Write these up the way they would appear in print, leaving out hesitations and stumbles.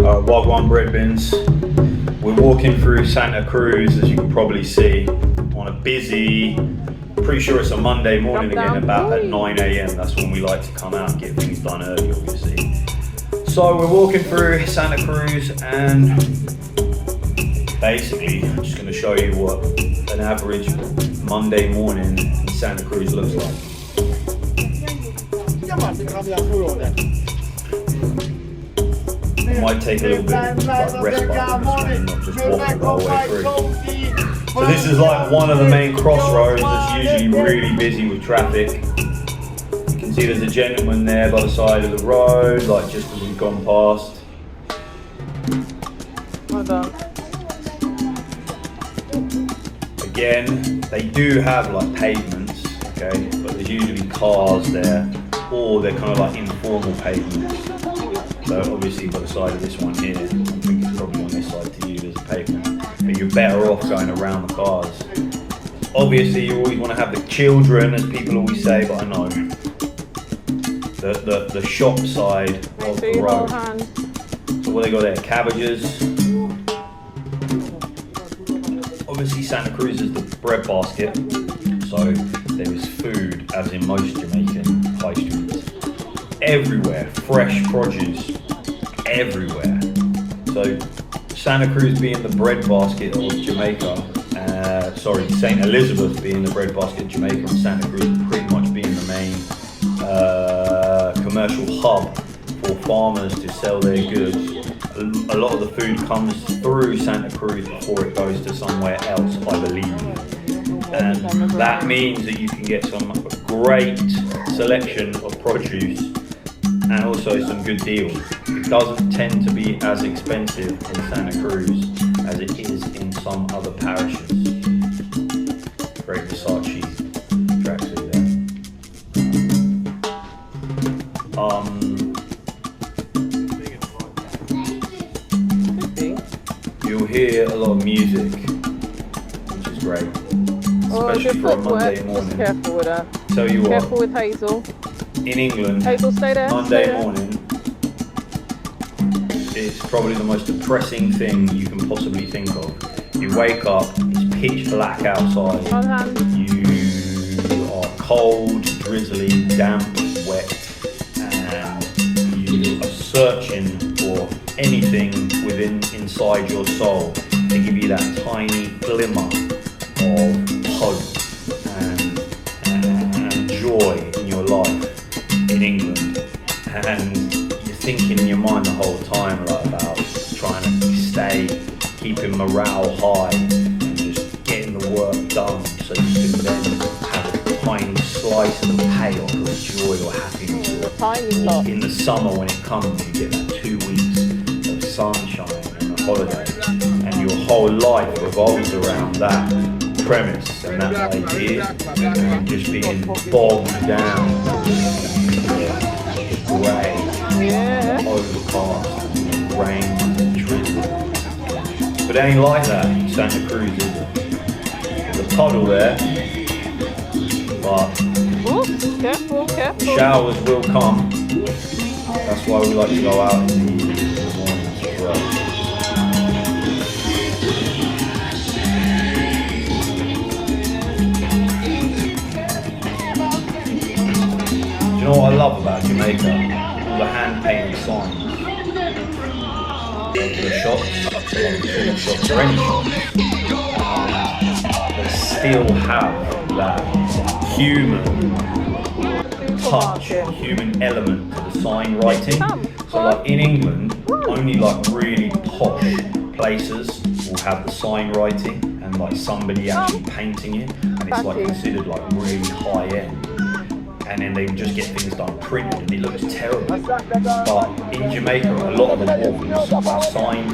Wagwan bread bins. We're walking through Santa Cruz, as you can probably see, on a busy, pretty sure it's a Monday morning again, about at 9 a.m. That's when we like to come out and get things done early, obviously. So we're walking through Santa Cruz, and basically I'm just going to show you what an average Monday morning in Santa Cruz looks like. It might take a little bit of like respite from this one and not just walk the whole way through. So this is like one of the main crossroads that's usually really busy with traffic. You can see there's a gentleman there by the side of the road, like just as we've gone past. Well done. Again, they do have like pavements, okay, but there's usually cars there, or they're kind of like informal pavements. So obviously by the side of this one here, I think it's probably on this side to you, there's a pavement. But you're better off going around the cars. Obviously you always want to have the children, as people always say, but I know. The shop side of the road. So what they got there? Cabbages. Obviously Santa Cruz is the bread basket. So there is food, as in most Jamaican high streets. Everywhere, fresh produce, everywhere. So Santa Cruz being the bread basket of Jamaica, St. Elizabeth being the bread basket of Jamaica, and Santa Cruz pretty much being the main commercial hub for farmers to sell their goods. A lot of the food comes through Santa Cruz before it goes to somewhere else, I believe. And that means that you can get some great selection of produce and also some good deals. It doesn't tend to be as expensive in Santa Cruz as it is in some other parishes. Great Versace tracksuit there. You'll hear a lot of music, which is great, especially for a Monday morning. Just careful with that. Tell you Careful what, with Hazel. in England, Hazel, stay there. Monday morning is probably the most depressing thing you can possibly think of. You wake up, it's pitch black outside, you are cold, drizzly, damp, wet, and you are searching for anything inside your soul to give you that tiny glimmer of hope and joy in your life in England. And you're thinking in your mind the whole time about trying to keeping morale high and just getting the work done so you can then have a tiny slice of the payoff of joy or happiness. Or in the summer when it comes, you get that 2 weeks of sunshine and a holiday, and your whole life revolves around that premise and that idea, and just being bogged down with grey, overcast, rain, and drizzle. But it ain't like that in Santa Cruz, is it? There's a puddle there, but Careful. showers will come. That's why we like to go out in the evenings and the mornings as well. Do you know what I love about Jamaica? All the hand-painted signs. The shops, or any shops, they still have that human touch, human element to the sign writing. So like in England, only like really posh places will have the sign writing and like somebody actually painting it, and it's like considered like really high end. And then they just get things done printed and it looks terrible. But in Jamaica, a lot of the walls are sign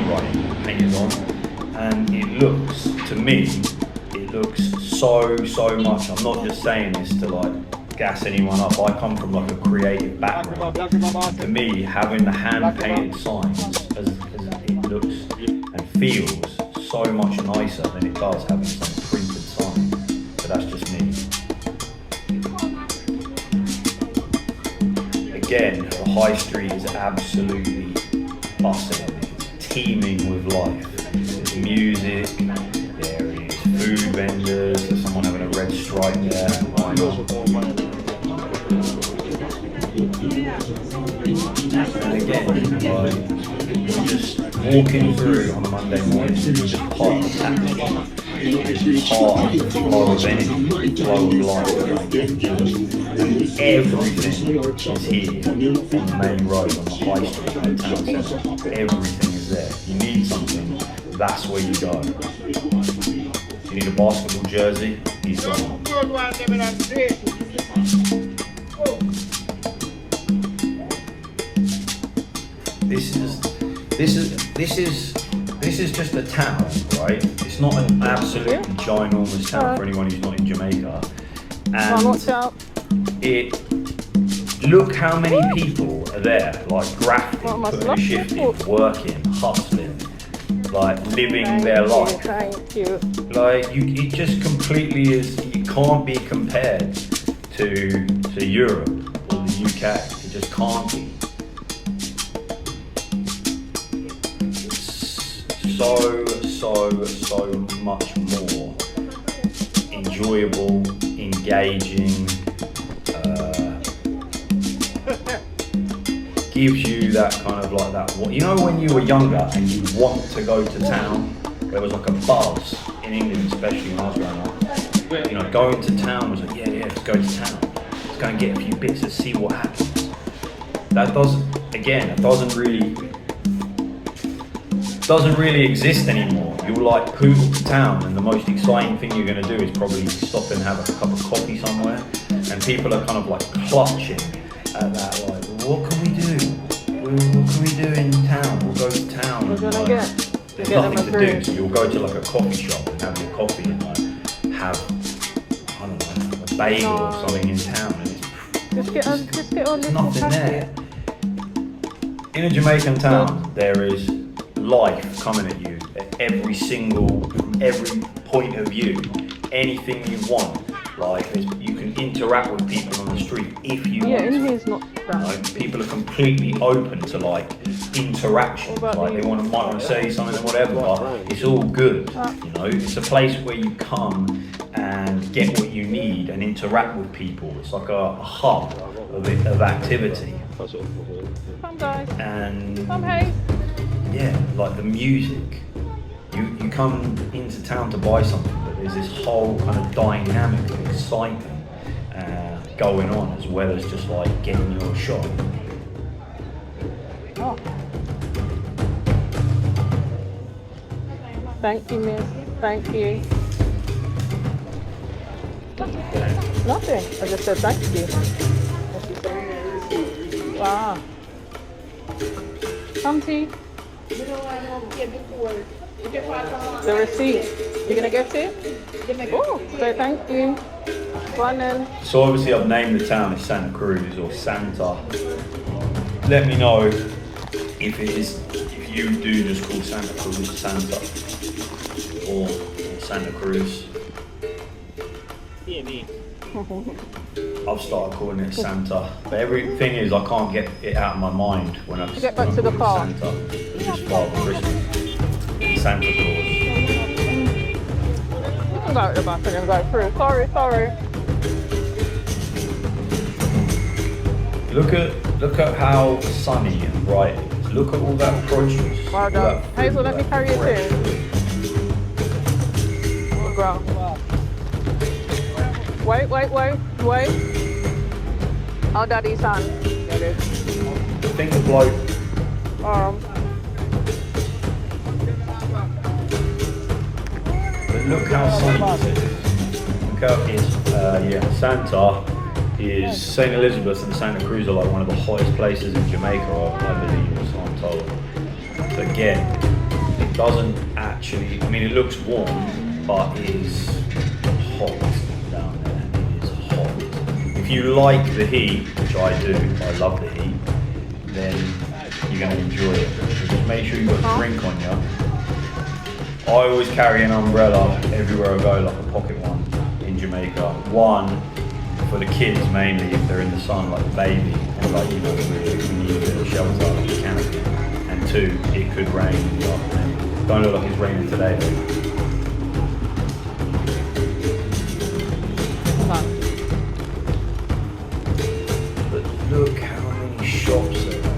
writing painted on, and it looks, to me, it looks so much. I'm not just saying this to like gas anyone up. I come from like a creative background. And to me, having the hand painted signs, as it looks and feels so much nicer than it does having some printed signs. But that's just me. Again, the high street is absolutely bustling, it's teeming with life. There's music, there is food vendors, there's someone having a red stripe there. Why not? And again, like, just walking through on a Monday morning is just part of the package. Part of the flow of energy, flow of life. Everything is here on the main road, on the high street, on the town centre. Everything is there. You need something, that's where you go. You need a basketball jersey, he's gone. This is just a town, right? It's not an absolutely ginormous town for anyone who's not in Jamaica. And look how many people are there, like grafting, putting a shift in, working, hustling, like living their life. Like it just completely is. It can't be compared to Europe or the UK. It just can't be. So much more enjoyable, engaging, gives you that kind of like that, you know, when you were younger and you want to go to town, there was like a buzz in England, especially when I was growing up, you know, going to town was like, yeah, let's go to town, let's go and get a few bits and see what happens. That doesn't really exist anymore. You'll like poodle to town, and the most exciting thing you're going to do is probably stop and have a cup of coffee somewhere, and people are kind of like clutching at that, like, what can we do? What can we do in town? We'll go to town. We're gonna like, there's nothing to do, so you'll go to like a coffee shop and have your coffee and like have, I don't know, a bagel or something in town, and just get on there's nothing there. In a Jamaican town, there is life coming at you at every point of view, anything you want. Like you can interact with people on the street if you want. Yeah, in here's not that. Like, people are completely open to like interaction. Like they might want to say something or whatever, but it's all good. You know, it's a place where you come and get what you need and interact with people. It's like a hub of activity. Come guys. And come hey. Yeah, like the music. You come into town to buy something, but there's this whole kind of dynamic of excitement going on, as well as just like getting your shot. Oh. Thank you, miss. Thank you. Nothing. I just said thank you. Wow. Auntie. The receipt. You're gonna get it? Oh, so thank you. Go on then. So obviously I've named the town as Santa Cruz or Santa. Let me know if you do just call Santa Cruz Santa or Santa Cruz. I've started calling it Santa, but everything is I can't get it out of my mind when I get back to the car. Santa. It's just Father Christmas, Santa Claus. You can go out the back and go through. Sorry. Look at how sunny and bright it is. Look at all that produce. Well done. Hazel, let me carry it in. Oh, girl. Wait. Oh, daddy's hand. Get it. I think the bloke. But look how sunny it is. Look how it's, Santa is St. Elizabeth and Santa Cruz are like one of the hottest places in Jamaica, I believe, or so I'm told. So again, it doesn't actually, I mean, it looks warm, but it is hot down there. It is hot. If you like the heat, which I do, I love the heat, then you're going to enjoy it. So just make sure you've got a drink on you. I always carry an umbrella everywhere I go, like a pocket one in Jamaica. One, for the kids mainly, if they're in the sun, like the baby, and like, you know, we need a bit of shelter, like a canopy. And 2, it could rain in the afternoon. Don't look like it's raining today though. But look how many shops there are.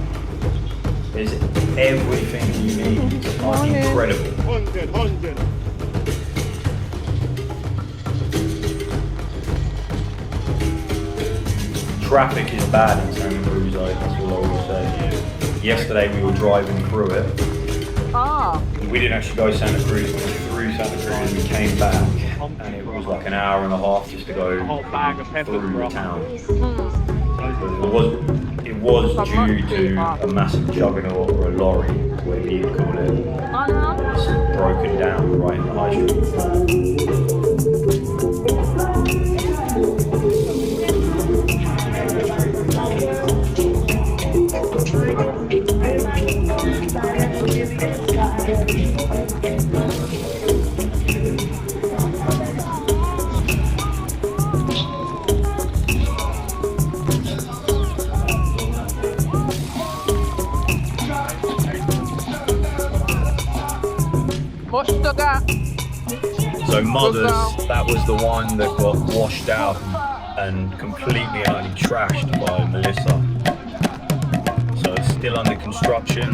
There's everything you need. It's incredible. 100. Traffic is bad in Santa Cruz, that's all I will say. Yesterday we were driving through it. Ah. We didn't actually go Santa Cruz, we went through Santa Cruz and we came back. And it was like an hour and a half just to go through the town. It was due to a massive juggernaut or a lorry, whatever you call it. It's broken down right in the high street. So Mothers, that was the one that got washed out and completely and utterly trashed by Melissa. So it's still under construction.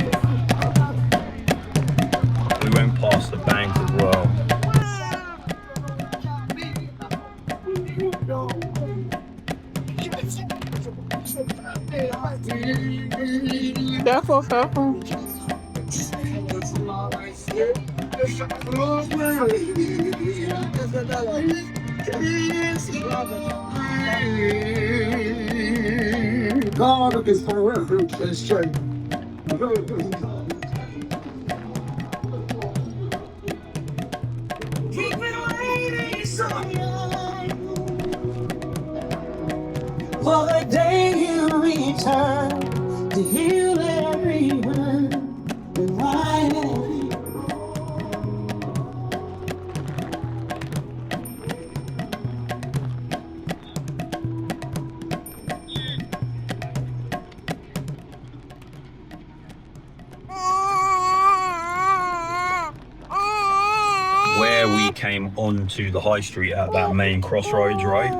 We went past the bank as well. Careful. God is forever and straight. For the day you return to heal everyone right. Where we came onto the high street at that main crossroads, right?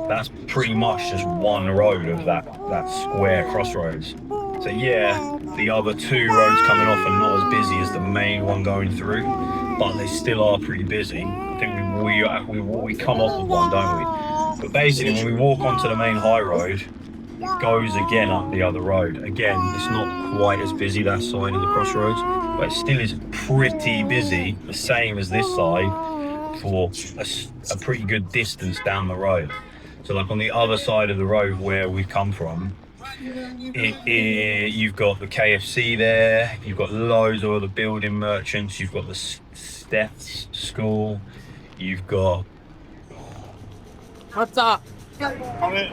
That's pretty much just one road of that square crossroads. So yeah, the other 2 roads coming off are not as busy as the main one going through, but they still are pretty busy. I think we come off of one, don't we? But basically, when we walk onto the main high road, it goes again up the other road. Again, it's not quite as busy that side of the crossroads, but it still is pretty busy, the same as this side, for a pretty good distance down the road. So like on the other side of the road where we've come from, you've got the KFC there, you've got loads of other building merchants, you've got the Steph's school, you've got... What's up? Yeah. Morning.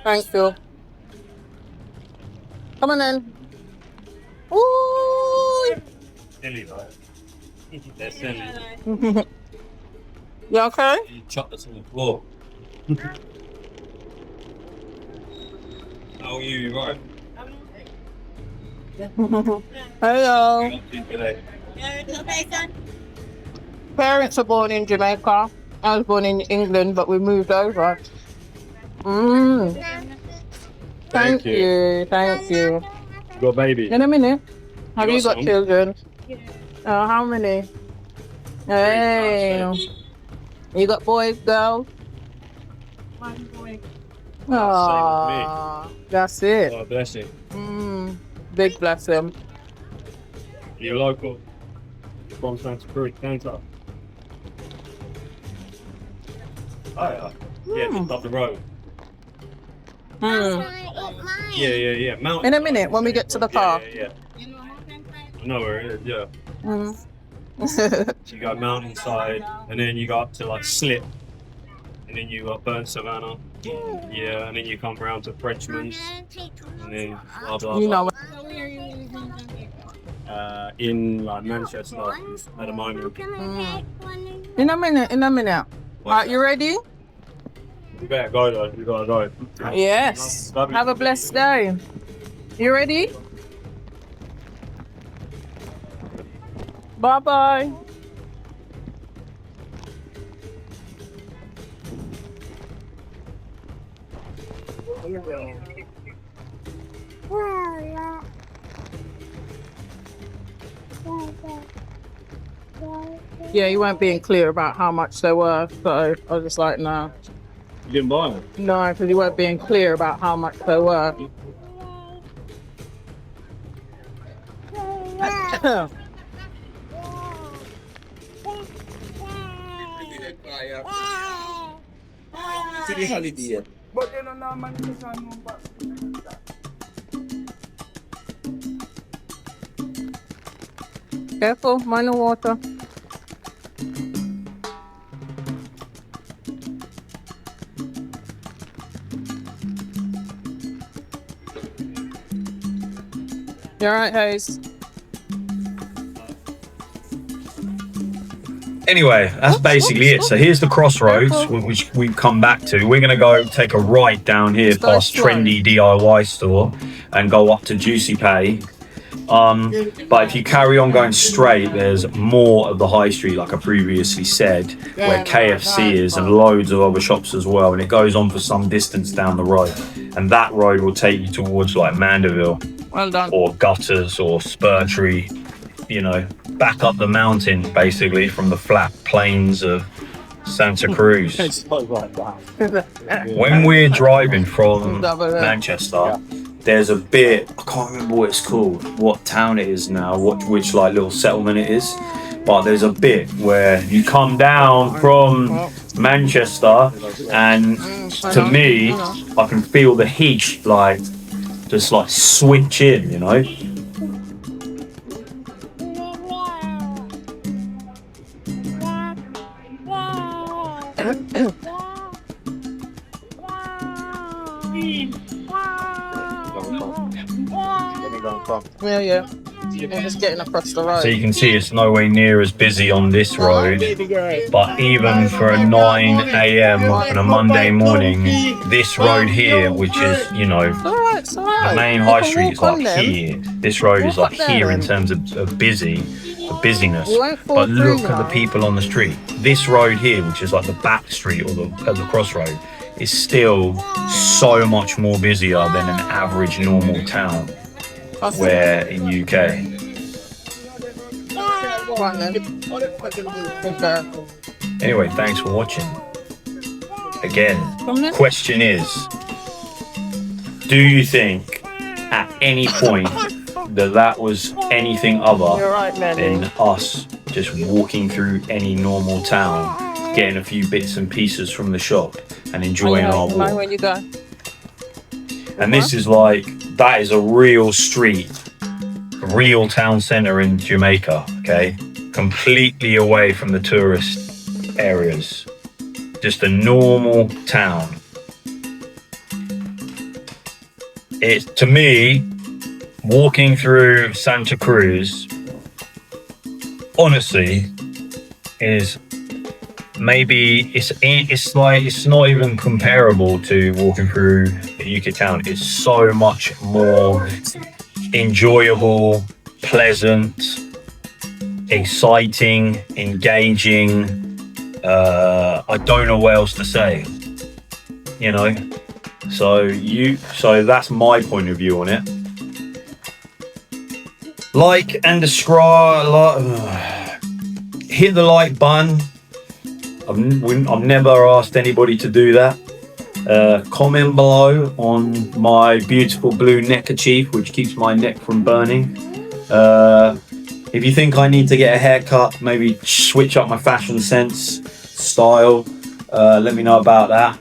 Thank you. Come on in. Ooh. Silly, right? They're silly. You okay? Chocolates on the floor. How are you? You right? Hello. Today? Parents are born in Jamaica. I was born in England, but we moved over. Thank you. You got a baby? In a minute. Have you got some? children? How many? Hey. You got boys, girls? One boy. Aww. That's it. Oh, bless you. Big blessing. You're local. From Santa Cruz, Santa. Oh, yeah. Yeah, just up the road. Yeah. Mountain. In a minute, when we get to the car. Yeah. I know where it is, yeah. Mm. So you got Mountainside, and then you go up to like Slip, and then you got Burnt Savannah. Yeah, and then you come around to Frenchman's, and then blah blah blah. You know, in like Manchester at the moment. In a minute, in a minute. Are you ready? You better go though. You gotta go. Yes. Have a blessed day. You ready? Bye bye. Yeah, you weren't being clear about how much they were, so I was just like, no. You didn't buy them? No, because you weren't being clear about how much they were. Careful, mind the water. You alright, Hayes? Anyway, that's basically it. So here's the crossroads, which we've come back to. We're going to go take a right down here past Trendy DIY store and go up to Juicy Pay. But if you carry on going straight, there's more of the high street, like I previously said, where KFC is and loads of other shops as well. And it goes on for some distance down the road. And that road will take you towards like Mandeville. Well done. Or Gutters or Spurtree, you know, back up the mountain basically from the flat plains of Santa Cruz. When we're driving from Manchester, there's a bit, I can't remember what it's called, what town it is now, which like little settlement it is, but there's a bit where you come down from Manchester and to me, I can feel the heat like just like switch in, you know. Yeah. I'm just getting across the road. So you can see it's nowhere near as busy on this road, but even for a 9 a.m. on a Monday morning, this road here, which is, you know, the main high street is like here. This road is like here in terms of busyness. But look at the people on the street. This road here, which is like the back street or the crossroad, is still so much more busier than an average normal town. Where in UK. Anyway, thanks for watching. Again, question is, do you think at any point that was anything other than us just walking through any normal town, getting a few bits and pieces from the shop and enjoying our walk? When you go. And this is like, that is a real street, a real town centre in Jamaica, okay? Completely away from the tourist areas. Just a normal town. It, to me, walking through Santa Cruz, honestly, is maybe it's not even comparable to walking through the UK town. It's so much more enjoyable, pleasant, exciting, engaging. I don't know what else to say, you know. So that's my point of view on it. Like and subscribe, hit the like button. I've never asked anybody to do that. Comment below on my beautiful blue neckerchief, which keeps my neck from burning. If you think I need to get a haircut, maybe switch up my fashion sense, style, let me know about that.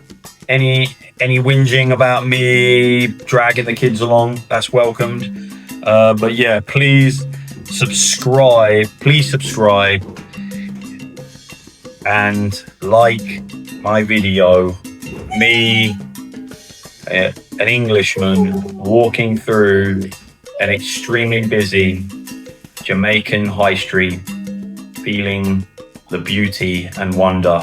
Any whinging about me dragging the kids along, that's welcomed. But yeah, please subscribe and like my video. Me, an Englishman walking through an extremely busy Jamaican high street, feeling the beauty and wonder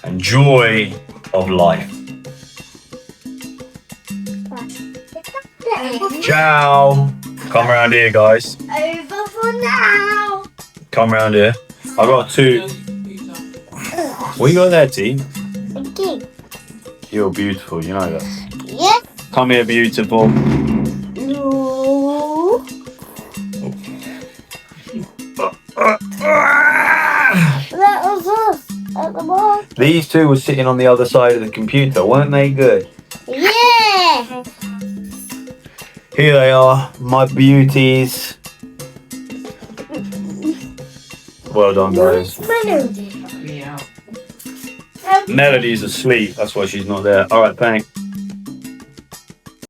and joy of life. Ciao. Come around here, guys. Over for now. Come around here. I got two. What you got there, T? Okay. You're beautiful, you know that. Yes. Come here, beautiful. No. That was us at the mall. These two were sitting on the other side of the computer, weren't they good? Yeah. Here they are, my beauties. Well done, guys. Melody. Me out. Melody's asleep, that's why she's not there. Alright, thanks.